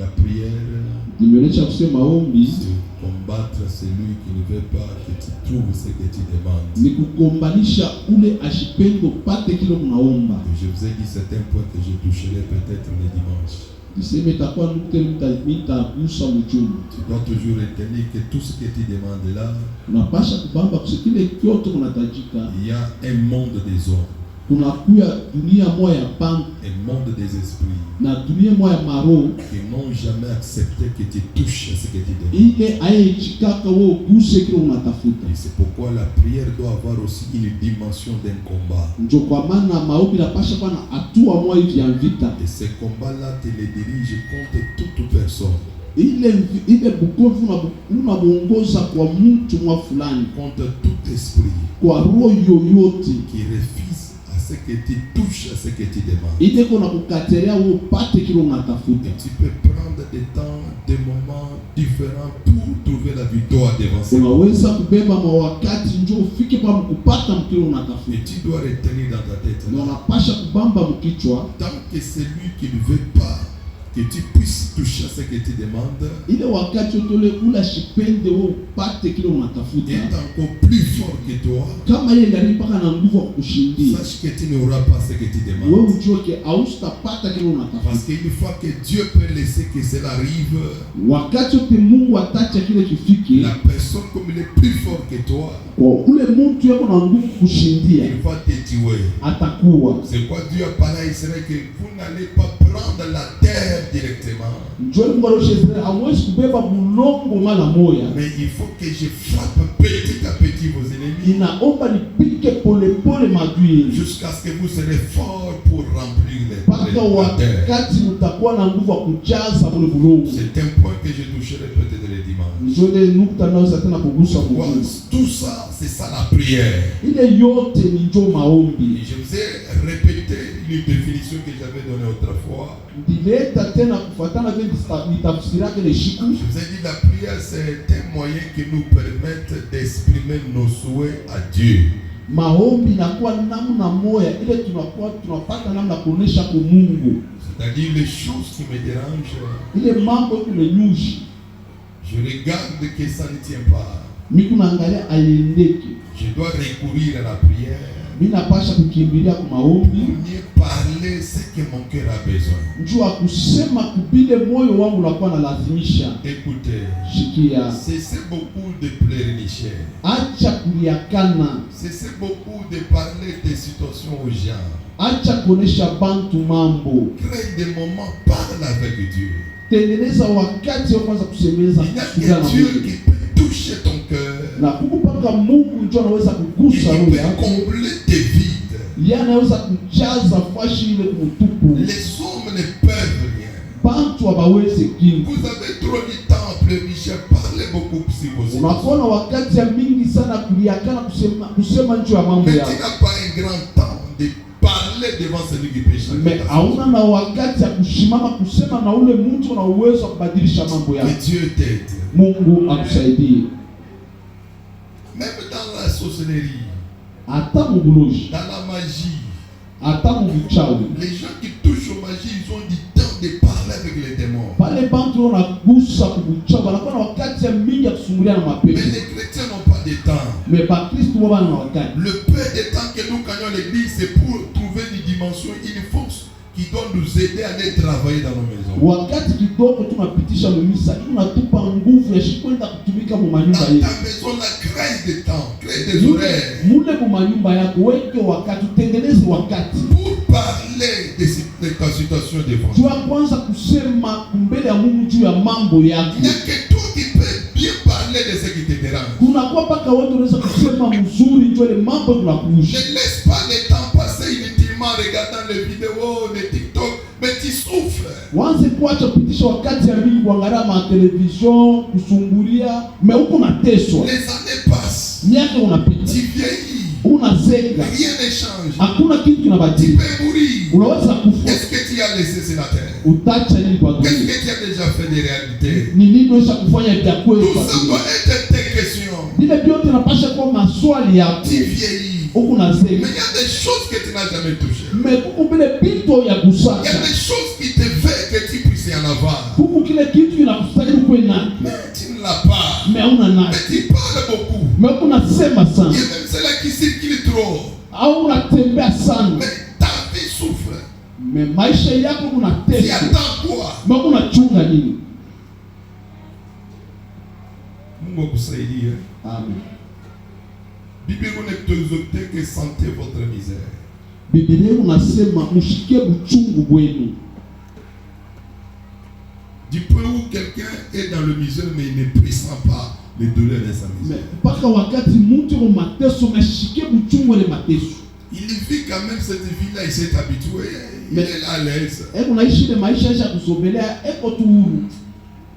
la prière, c'est combattre celui qui ne veut pas que tu trouves ce que tu demandes. Et Je vous ai dit certains points que je toucherai peut-être le dimanche. Tu dois toujours retenir que tout ce que tu demandes là, il y a un monde des hommes, un monde des esprits qui n'ont jamais accepté que tu touches ce que tu demandes. Et c'est pourquoi la prière doit avoir aussi une dimension d'un combat. Et ce combat-là te le dirige contre toute personne, contre tout esprit qui refuse à ce que tu touches, à ce que tu demandes. Et tu peux prendre des temps, des moments différents pour trouver la victoire devant ça. Et tu dois retenir dans ta tête là, tant que celui qui ne veut pas que tu puisses toucher ce que tu demandes est encore plus fort que toi, sache que tu n'auras pas ce que tu demandes. Parce qu'une fois que Dieu peut laisser que cela arrive, la personne comme il est plus fort que toi, il va te tuer. C'est quoi Dieu a parlé à Israël, que vous n'allez pas prendre la terre directement, mais il faut que je frappe petit à petit vos ennemis jusqu'à ce que vous serez forts pour remplir la terre. C'est un point que je toucherai peut-être le dimanche. Tout ça, c'est ça la prière. Et je vous ai répété une définition que j'avais donnée autrefois. Je vous ai dit la prière, c'est un moyen qui nous permet d'exprimer nos souhaits à Dieu. C'est-à-dire les choses qui me dérangent, je regarde que ça ne tient pas. Je dois recourir à la prière pour mieux parler ce que mon cœur a besoin. Écoutez, cessez beaucoup de pleurnicher. Cessez beaucoup de parler des situations aux gens. Crée des moments, parle avec Dieu. Il n'y a que Dieu qui peut toucher ton cœur. Il peut combler tes vides. Les hommes ne peuvent rien. Vous avez trop de temps à pleurnicher. Parlez beaucoup si vous êtes. Mais tu n'as pas un grand temps de parler devant celui qui peut changer. Que Dieu t'aide. Même dans la sorcellerie, dans la magie, les gens qui touchent aux magies, ils ont du temps de parler avec les démons. Mais les chrétiens n'ont pas de temps. Le peu de temps que nous gagnons l'église, c'est pour trouver une dimension, une force qui doit nous aider à aller travailler dans nos maisons. Dans ta maison, la crée des temps, crée des horaires pour parler de ta situation devant Dieu. Il n'y a que toi qui peux bien parler de ce qui te dérange. Ne laisse pas le temps passer inutilement en regardant les vidéos, les TikTok, mais tu souffres. Les années passent. Tu vieillis. Rien ne change. Tu peux mourir. Qu'est-ce que tu as laissé sur la terre? Qu'est-ce que tu as déjà fait de réalité? Tout ça doit être tes questions. Tu vieillis. Mais il y a des choses que tu n'as jamais touchées. Il y a des choses qui te veulent que tu puisses en avoir. Huku kile kitu kinakustahili uwe nacho. Mais tu ne l'as pas. Mais una nacho. Mais tu parles beaucoup. Mais unasema sana. Il y a même cela qui circule trop. Au unatembea sana. Mais ta vie souffre. Mais maisha yako unateswa. Tu attends quoi? Mais unachunga nini? Mungu akusaidie. Amen. Bible inatuexhorte que sentez votre misère. Biblia unasema mshikie uchungu wenu. Du point où quelqu'un est dans le misère mais il ne pressent pas les douleurs de sa misère. Mpaka wakati mtu wa mateso meshikie uchungu ile mateso. Il vit quand même cette vie-là, il s'est habitué, il est là à l'aise. Unaishi ile maisha ya kusogelea eko tu huru.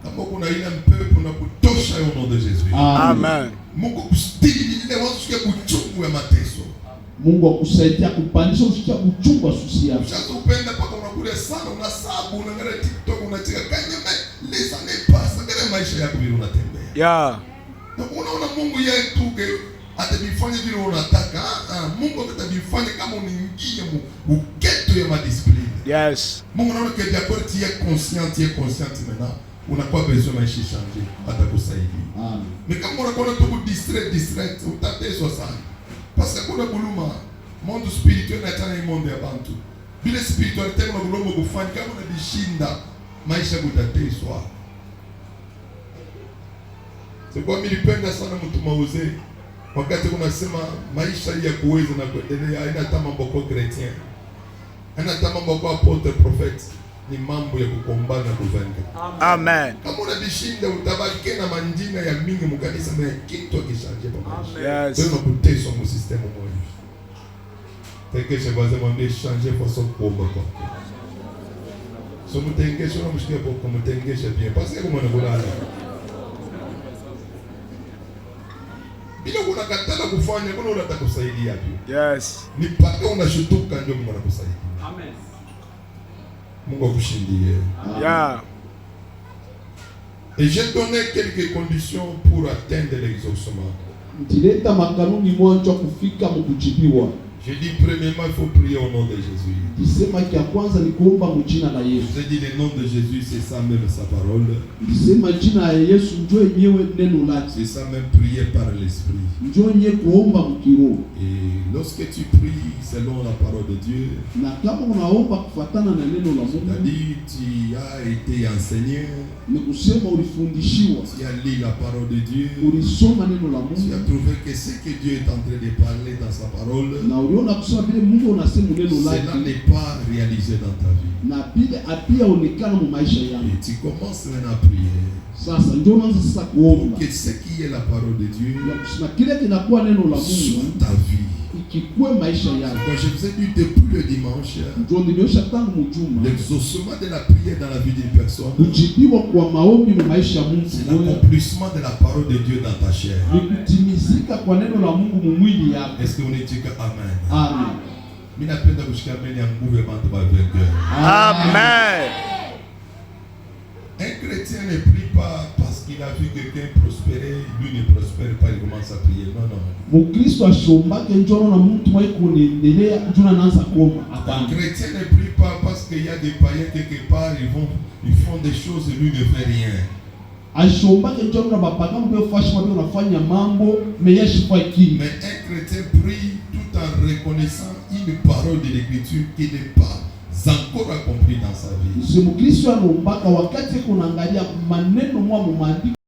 Kama kuna ina mpepo na kutosha au nom de Jésus. Amen. Mungu kustimulile watu kusikia uchungu wa mateso. Mungu akusaidia kupandisha usikia uchungu wa susi yako. Sasa upenda paka unakula sana, unasabu, unaangalia TikTok, unacheka kanyama, les années passent, ngara maisha yako vile unatembea. Yeah. Na unaona Mungu yeye tuge atabifanya vile unataka. Mungu atabifanya kama unaingia uketo ya madiscipline. Yes. Mungu anaona que d'accord tu es conscient maintenant. Unakuwa besoin maisha changer atakusaidia. Amen. Mais kama unakuwa tu distrait, utateswa sana. Parce que kuna buluma monde spirituel na tena monde ya bantu. Bila spiritualite kuna buluma kufanya kama unabishinda maisha kutateswa. Kwa mimi nilipenda sana mtu mauze wakati unasema maisha ya kuweza na kuendelea haina hata mambo kwa chrétien. Haina hata mambo kwa apôtre prophète, ni mambo ya kukombana na kuvanga. Amen. Kama unabishinda utabaki na manjina ya mingi mkanisa na kitu akishanje pamoja. Yes. Ndio unapoteza mu system moja. Tekesha baze mwambie changer façon kuomba kwa. So mtengesha na mshikia kwa mtengesha bien parce que kama unabulana bila unakatala kufanya kuna unataka kusaidia tu. Yes. Ni paka unashutuka ndio Mungu anakusaidia. Amen. Mungu akushindie. Yeah. Et j'ai donné quelques conditions pour atteindre l'exaucement. Ndileta makanuni moja kufika mkujibiwa. Je dis premièrement il faut prier au nom de Jésus. Nisema kia kwanza ni kuomba mjina la Yesu. Je dis le nom de Jésus, c'est ça même sa parole. Nisema jina la Yesu ndio yenyewe neno lake. C'est ça même prier par l'esprit. Ndio yenyewe kuomba mkiroho. Et lorsque tu pries selon la parole de Dieu, na kama unaomba kufuatana na neno la Mungu, c'est-à-dire tu as été enseigné, ni kusema ulifundishiwa, tu as lu la parole de Dieu, ulisoma neno la tu as Mungu, trouvé que ce que Dieu est en train de parler dans sa parole, na uliona kusema vile Mungu anasema neno cela lake n'est pas réalisé dans ta vie. na vile apia onekana mu maisha yangu. Et tu commences maintenant à prier. Sasa ndio unaanza sasa kuomba Que ce qui est la parole de Dieu na kile kinakuwa neno la Mungu soit ta vie. ikikuwe maisha yako. Quand je vous ai dit depuis le dimanche, Ndio niliosha tangu mjuma, l'exaucement de la prière dans la vie d'une personne, kujibiwa kwa maombi mu maisha ya c'est mtu, l'accomplissement de la parole de Dieu dans ta chair. ni kutimizika kwa neno la Mungu mu mwili yako. Est-ce que vous dites que amen? Amen. Mimi napenda kushika mbele ya nguvu ya watu wa vainqueur. Amen. Un chrétien ne prie pas parce qu'il a vu quelqu'un prospérer, lui ne prospère pas, il commence à prier. Non, non. Mukristo ashombake njoro na mtu mwe kuendelea njona naanza kuomba. Un Hapana. chrétien ne prie pas parce qu'il y a des païens quelque part, ils font des choses et lui ne fait rien. Ashombake njoro na bapaka mbe fashi mbe unafanya mambo meyashifai kingi. Mais un chrétien prie tout en reconnaissant une parole de l'écriture qui n'est pas encore accomplie dans sa vie. Mukristo anaombaka wakati kunaangalia maneno mwa mu maandiko